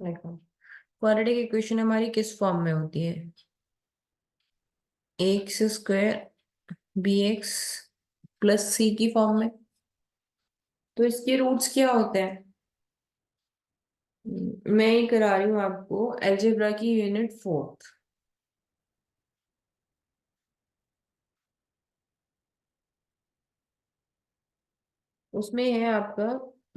देखो, quadratic equation हमारी किस फॉर्म में होती है? X square B X plus C की फॉर्म में। तो इसके रूट्स क्या होते हैं? मैं ही करा रही हूँ आपको अलजेब्रा की यूनिट 4। उसमें है आपका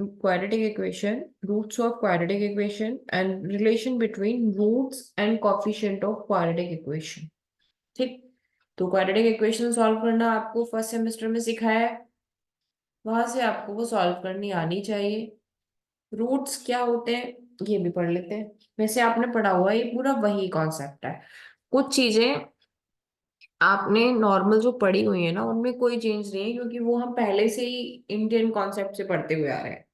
quadratic equation, roots of quadratic equation and relation between roots and coefficient of quadratic equation. ठीक। तो क्वाड्रेटिक इक्वेशन सॉल्व करना आपको फर्स्ट सेमेस्टर में सिखाया है, वहां से आपको वो सॉल्व करनी आनी चाहिए। रूट्स क्या होते हैं ये भी पढ़ लेते हैं। वैसे आपने पढ़ा हुआ है, ये पूरा वही कॉन्सेप्ट है। कुछ चीजें आपने नॉर्मल जो पढ़ी हुई है ना, उनमें कोई चेंज नहीं है, क्योंकि वो हम पहले से ही इंडियन कॉन्सेप्ट से पढ़ते हुए आ रहे हैं।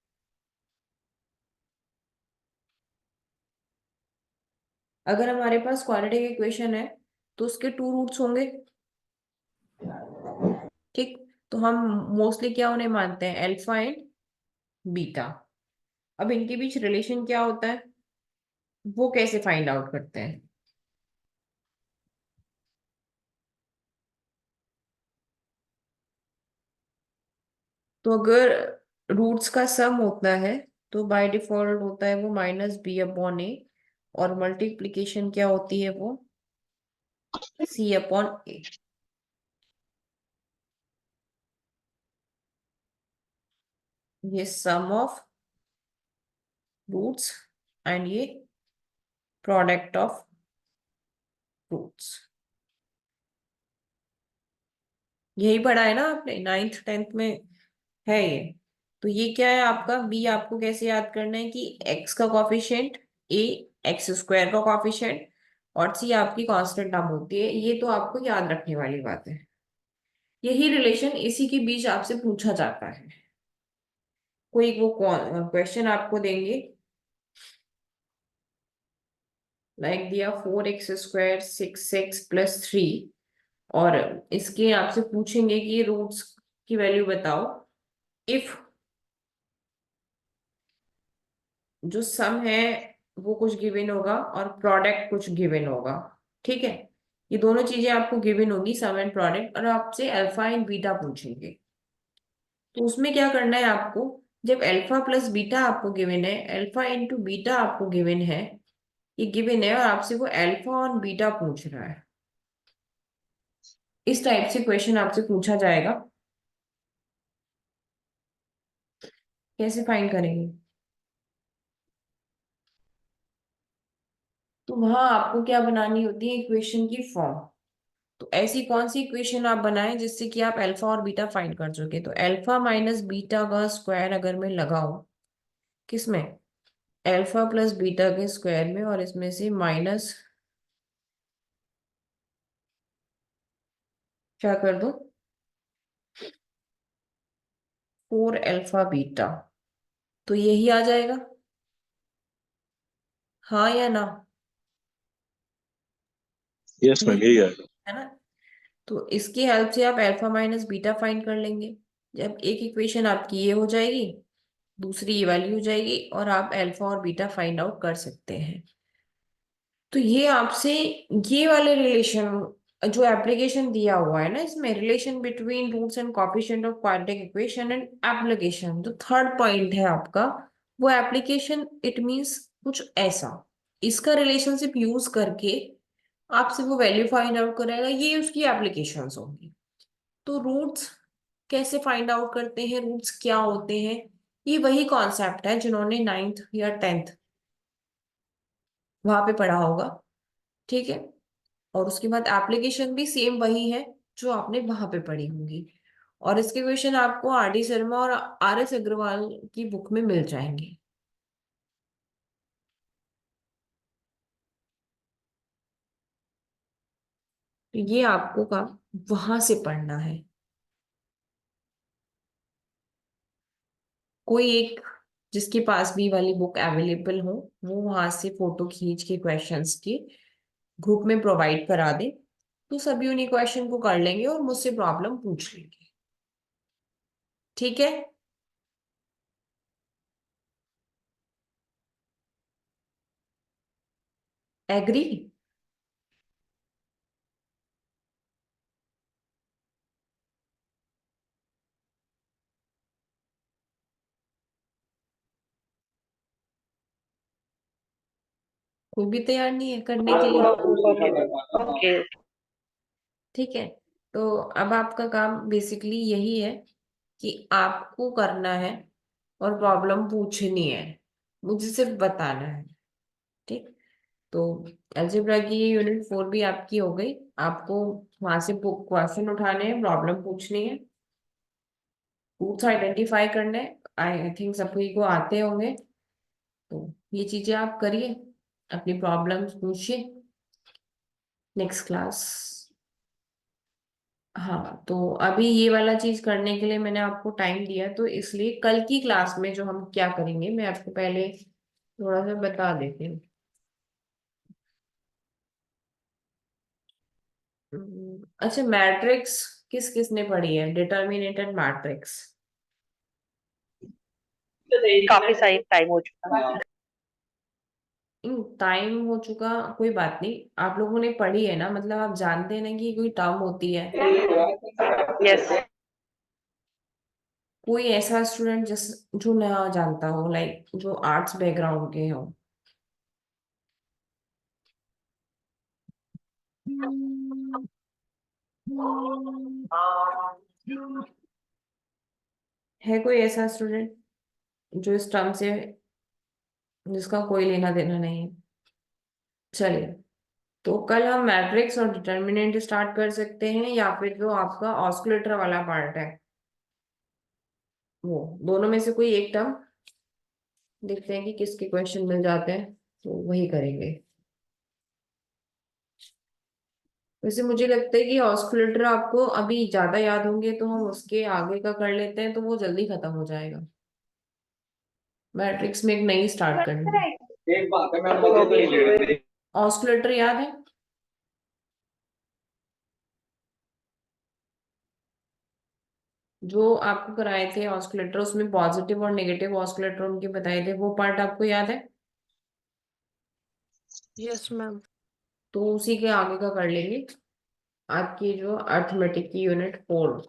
अगर हमारे पास क्वाड्रेटिक इक्वेशन है तो उसके टू रूट्स होंगे। ठीक। तो हम मोस्टली क्या उन्हें मानते हैं? Alpha and beta. अब इनके बीच रिलेशन क्या होता है, वो कैसे फाइंड आउट करते हैं? तो अगर रूट्स का सम होता है तो बाय डिफॉल्ट होता है वो माइनस बी अपॉन ए, और मल्टीप्लीकेशन क्या होती है वो सी अपॉन ए। ये सम ऑफ रूट्स एंड ये प्रोडक्ट ऑफ रूट्स। यही पढ़ा है ना आपने नाइन्थ टेंथ में, है ये। तो ये क्या है आपका बी? आपको कैसे याद करना है कि एक्स का कॉफिशिएंट, ए एक्स स्क्वायर का कॉफिशिएंट, और सी आपकी कांस्टेंट टर्म होती है। ये तो आपको याद रखने वाली बात है। यही रिलेशन इसी के बीच आपसे पूछा जाता है। कोई वो क्वेश्चन आपको देंगे, लाइक दिया 4x² 6x+3, और इसके आपसे पूछेंगे कि रूट्स की वैल्यू बताओ इफ जो सम है वो कुछ गिवन होगा और प्रोडक्ट कुछ गिवन होगा। ठीक है। ये दोनों चीजें आपको गिवन होगी, सम एंड प्रोडक्ट, और आपसे अल्फा एंड बीटा पूछेंगे। तो उसमें क्या करना है आपको? जब अल्फा प्लस बीटा आपको गिवन है, अल्फा इंटू बीटा आपको गिवन है, ये गिवन है और आपसे वो अल्फा और बीटा पूछ रहा है, इस टाइप से क्वेश्चन आपसे पूछा जाएगा। कैसे फाइंड करेंगे? तो वहां आपको क्या बनानी होती है? इक्वेशन की फॉर्म। तो ऐसी कौन सी इक्वेशन आप बनाएं जिससे कि आप अल्फा और बीटा फाइंड कर सके? तो अल्फा माइनस बीटा का स्क्वायर अगर मैं लगाऊं, किसमें? अल्फा प्लस बीटा के स्क्वायर में, और इसमें से माइनस क्या कर दूं? 4 अल्फा बीटा। तो यही आ जाएगा, हाँ या ना? यस मैम, यही यही आएगा। है ना? तो इसकी हेल्प से आप अल्फा माइनस बीटा फाइंड कर लेंगे। जब एक इक्वेशन आपकी ये हो जाएगी, दूसरी ये वाली हो जाएगी, और आप अल्फा और बीटा फाइंड आउट कर सकते हैं। तो ये आपसे ये वाले रिलेशन, जो एप्लीकेशन दिया हुआ है ना, इसमें relation between roots and coefficient of quadratic equation and application, जो थर्ड पॉइंट है आपका, वो एप्लीकेशन इट मींस कुछ ऐसा। इसका रिलेशनशिप यूज करके आपसे वो वैल्यू फाइंड आउट करेगा, ये उसकी एप्लीकेशंस होंगी। तो रूट्स कैसे फाइंड आउट करते हैं, रूट्स क्या होते हैं, ये वही कॉन्सेप्ट है जिन्होंने नाइन्थ या टेंथ वहां पे पढ़ा होगा। ठीक है। और उसके बाद एप्लीकेशन भी सेम वही है जो आपने वहां पे पढ़ी होंगी। और इसके क्वेश्चन आपको आर डी शर्मा और आर एस अग्रवाल की बुक में मिल जाएंगे। तो ये आपको काम वहां से पढ़ना है। कोई एक जिसके पास भी वाली बुक अवेलेबल हो, वो वहां से फोटो खींच के क्वेश्चंस की ग्रुप में प्रोवाइड करा दे, तो सभी उन्हीं क्वेश्चन को कर लेंगे और मुझसे प्रॉब्लम पूछ लेंगे। ठीक है। एग्री? कोई भी तैयार नहीं है करने के लिए? ओके। ठीक है। तो अब आपका काम बेसिकली यही है कि आपको करना है और प्रॉब्लम पूछनी है, मुझे सिर्फ बताना है। ठीक। तो अलजेब्रा की ये यूनिट 4 भी आपकी हो गई। आपको वहां से क्वेश्चन उठाने हैं, प्रॉब्लम पूछनी है, रूट्स आइडेंटिफाई करने हैं। आई थिंक सभी को आते होंगे। तो ये चीजें आप करिए, अपनी प्रॉब्लम्स पूछिए। Next class. हाँ, तो अभी ये वाला चीज करने के लिए मैंने आपको टाइम दिया, तो इसलिए कल की क्लास में जो हम क्या करेंगे मैं आपको पहले थोड़ा सा बता देती हूँ। अच्छा, मैट्रिक्स किस किस ने पढ़ी है, डिटर्मिनेटेड मैट्रिक्स? काफी सारी टाइम हो चुका है। टाइम हो चुका, कोई बात नहीं। आप लोगों ने पढ़ी है ना, मतलब आप जानते हैं ना कि कोई टर्म होती है। यस। कोई ऐसा स्टूडेंट जिस जो ना जानता हो, लाइक जो आर्ट्स बैकग्राउंड के हो? है कोई ऐसा स्टूडेंट जो इस टर्म से जिसका कोई लेना देना नहीं है? चलिए, तो कल हम मैट्रिक्स और डिटर्मिनेंट स्टार्ट कर सकते हैं, या फिर जो आपका ऑस्कुलेटर वाला पार्ट है वो, दोनों में से कोई एक टर्म देखते हैं कि किसके क्वेश्चन मिल जाते हैं, तो वही करेंगे। वैसे मुझे लगता है कि ऑस्कुलेटर आपको अभी ज्यादा याद होंगे, तो हम उसके आगे का कर लेते हैं, तो वो जल्दी खत्म हो जाएगा। मैट्रिक्स में एक नई स्टार्ट करनी है। एक बात है, मैं मुझे तो नहीं। ऑस्कुलेटर याद है? जो आपको कराए थे ऑस्कुलेटर, उसमें पॉजिटिव और नेगेटिव ऑस्कुलेटर उनके बताए थे, वो पार्ट आपको याद है? Yes ma'am. तो उसी के आगे का कर लेंगे, आपकी जो अर्थमेटिक की यूनिट 4।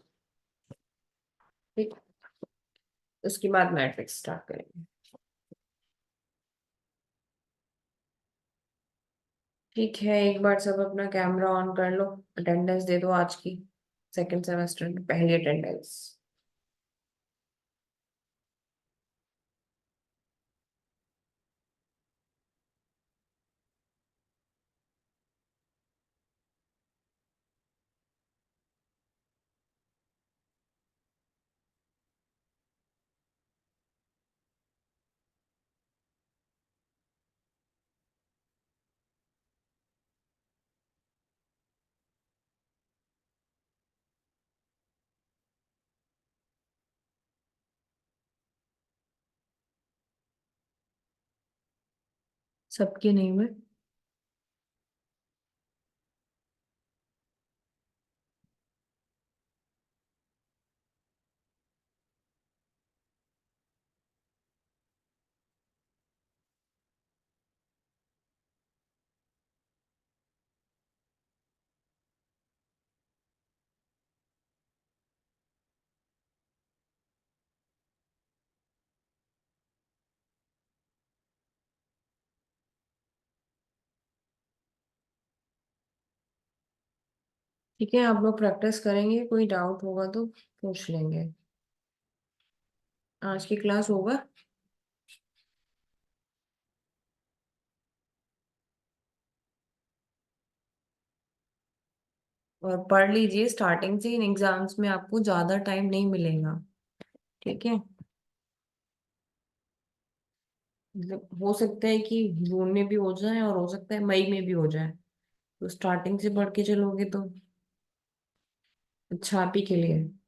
ठीक। उसके बाद मैट्रिक्स स्टार्ट करेंगे। ठीक है, एक बार सब अपना कैमरा ऑन कर लो, अटेंडेंस दे दो आज की, सेकंड सेमेस्टर की पहली अटेंडेंस। सबके नेम है? ठीक है, आप लोग प्रैक्टिस करेंगे, कोई डाउट होगा तो पूछ लेंगे। आज की क्लास होगा। और पढ़ लीजिए स्टार्टिंग से, इन एग्जाम्स में आपको ज्यादा टाइम नहीं मिलेगा। ठीक है, मतलब हो सकता है कि जून में भी हो जाए और हो सकता है मई में भी हो जाए, तो स्टार्टिंग से पढ़ के चलोगे तो अच्छा आप ही के लिए है।